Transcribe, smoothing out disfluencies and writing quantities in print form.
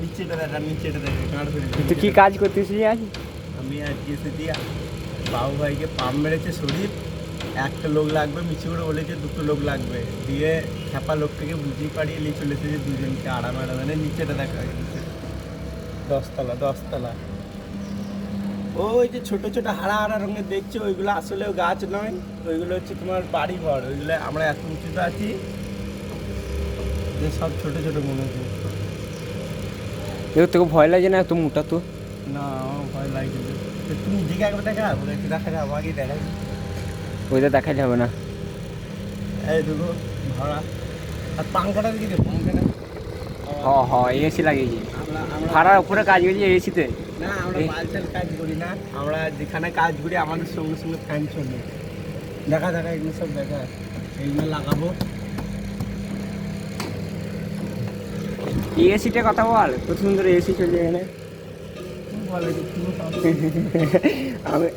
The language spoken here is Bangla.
নিচেটা দেখা, নিচেটা দেখা, কাঁড় ফেলেছে। তুই কি কাজ করতেছিস আজ? আমি আজকে এসেছি, বাবু ভাইকে পাম্প মেরেছে শরীর, একটা লোক লাগবে, মিছি করে বলেছে 2টো লোক লাগবে, দিয়ে খ্যাপা লোকটাকে বুঝিয়ে পাড়িয়ে নিয়ে চলে এসেছে দুজনকে আরাম আরামে। নিচেটা দেখা গেছে 10তলা। ওই যে ছোট ছোট হারা হারা রঙের দেখছো, ওইগুলো আসলেও গাছ নয়, ওইগুলো হচ্ছে তোমার বাড়ি ঘর। ওইগুলো আমরা এত উঁচুতে আছি যে সব ছোট ছোট মনে হচ্ছে। তোকে ভয় লাগে না? তো মোটা তো। না, আমার ভয় লাগছে। তুমি নিজেকে একবার দেখা, ওরা একটু দেখা যাও, আমাকে দেখাই। ওইটা দেখাইলে হবে না। এই দেখো ভাড়া, আর পাঙ্খাটা দিকে দে, পাঙ্খাটা। এসি লাগিয়েছি। আমরা ভাড়ার উপরে কাজ করছি এসিতে। না, আমরা বালচাল কাজ করি না, আমরা যেখানে কাজ করি আমাদের সঙ্গে সঙ্গে ফ্যান চলে। দেখা এগুলো সব দেখা, এইগুলো লাগাবো। এসিটা কথা বল, কত সুন্দর এসি চলছে এখানে। বলে আমি